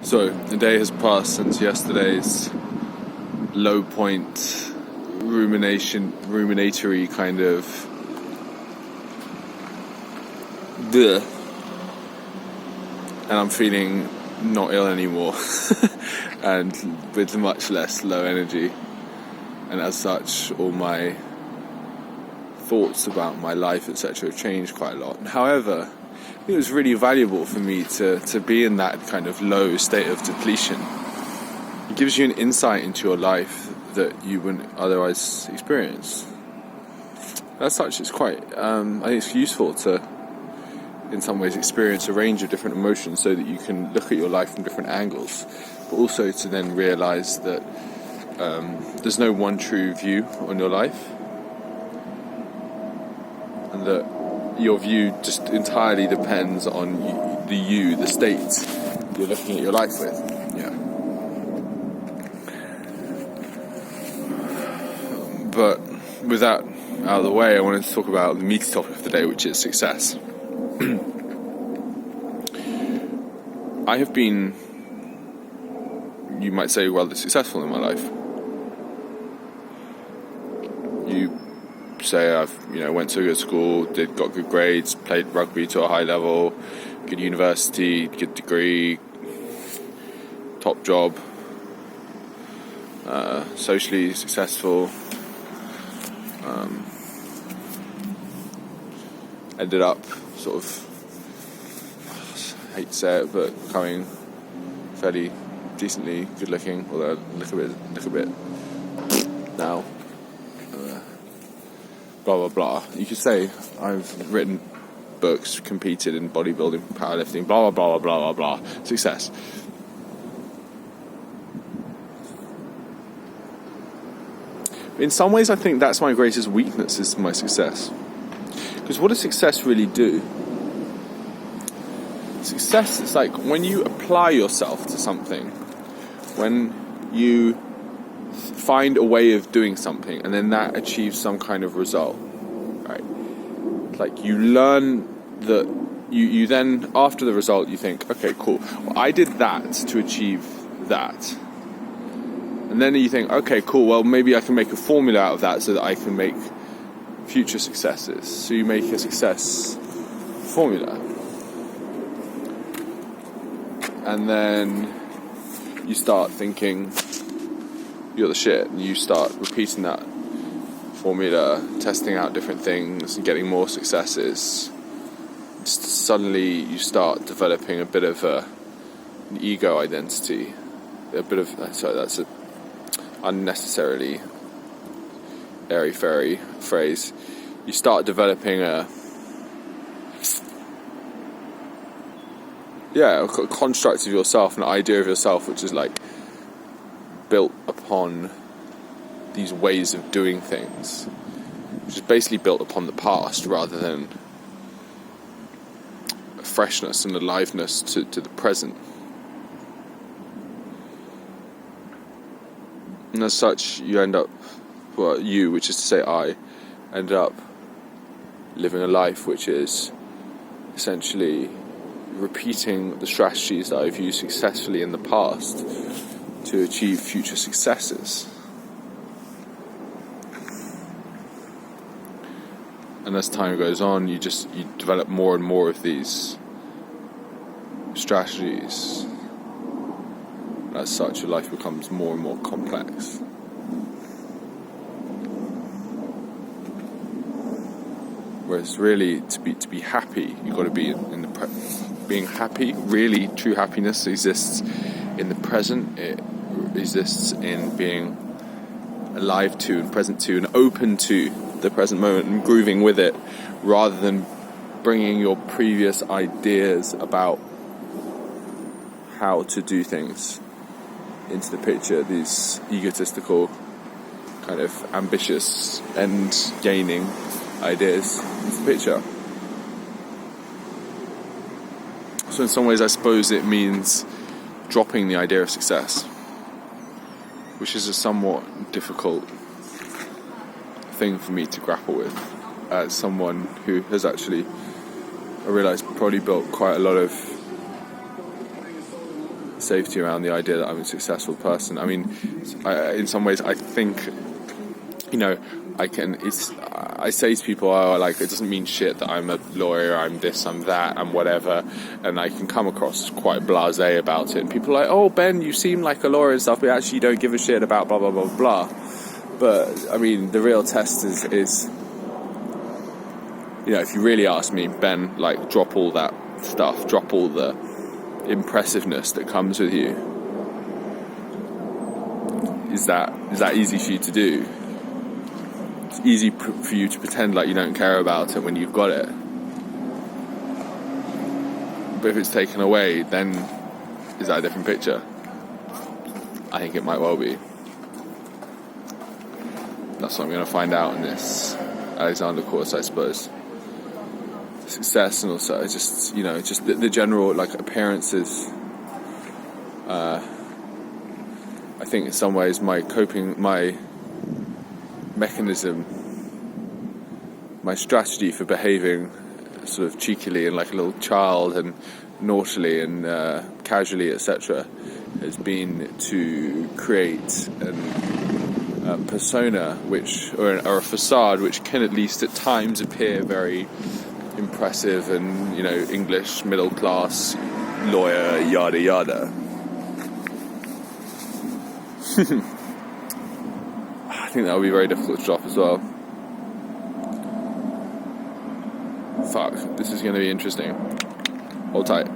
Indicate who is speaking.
Speaker 1: So, a day has passed since yesterday's low point, ruminatory kind of duh. And I'm feeling not ill anymore and with much less low energy. And as such, all my thoughts about my life, etc., have changed quite a lot. However, I think it was really valuable for me to be in that kind of low state of depletion. It gives you an insight into your life that you wouldn't otherwise experience. As such, it's quite, I think it's useful to, in some ways, experience a range of different emotions so that you can look at your life from different angles, but also to then realise that there's no one true view on your life, and that your view just entirely depends on the state you're looking at your life with. Yeah. But with that out of the way, I wanted to talk about the meaty topic of the day, which is success. I have been, you might say, rather successful in my life. You say I've, went to a good school, got good grades, played rugby to a high level, good university, good degree, top job, socially successful, ended up sort of, I hate to say it, but becoming fairly decently good looking, although I look a bit now. Blah blah blah. You could say I've written books, competed in bodybuilding, powerlifting, blah blah blah blah blah blah. Success. In some ways, I think that's my greatest weakness, is my success. Because what does success really do? Success is like when you apply yourself to something, when you find a way of doing something and then that achieves some kind of result, right? Like you learn that you then, after the result, you think, okay, cool, well, I did that to achieve that. And then you think, okay, cool, well, maybe I can make a formula out of that so that I can make future successes. So you make a success formula. And then you start thinking you're the shit, and you start repeating that formula, testing out different things and getting more successes. Suddenly you start developing a bit of an ego identity, that's an unnecessarily airy-fairy phrase. You start developing a construct of yourself, an idea of yourself, which is like built upon these ways of doing things, which is basically built upon the past rather than a freshness and aliveness to the present. And as such, you end up, which is to say I, end up living a life which is essentially repeating the strategies that I've used successfully in the past to achieve future successes. And as time goes on, you develop more and more of these strategies. As such, your life becomes more and more complex. Whereas really, to be happy, you've got to be in the being happy. Really, true happiness exists in the present. It exists in being alive to and present to and open to the present moment and grooving with it, rather than bringing your previous ideas about how to do things into the picture, these egotistical, kind of ambitious end-gaining ideas into the picture. So in some ways, I suppose it means dropping the idea of success, which is a somewhat difficult thing for me to grapple with as someone who has actually, I realise, probably built quite a lot of safety around the idea that I'm a successful person. I mean, in some ways, I think, you know, I say to people, oh, like, it doesn't mean shit that I'm a lawyer, I'm this, I'm that, I'm whatever, and I can come across quite blasé about it, and people are like, oh, Ben, you seem like a lawyer and stuff, but actually you don't give a shit about blah, blah, blah, blah. But, I mean, the real test is, you know, if you really ask me, Ben, like, drop all that stuff, drop all the impressiveness that comes with you. Is that easy for you to do? It's easy for you to pretend like you don't care about it when you've got it. But if it's taken away, then is that a different picture? I think it might well be. That's what I'm going to find out in this Alexander course, I suppose. Success, and also just, you know, just the general, like, appearances. I think in some ways my mechanism, my strategy for behaving sort of cheekily and like a little child and naughtily and casually, etc., has been to create a persona or a facade which can at least at times appear very impressive and, you know, English middle class lawyer, yada yada. I think that would be very difficult to drop as well. Fuck, this is going to be interesting. Hold tight.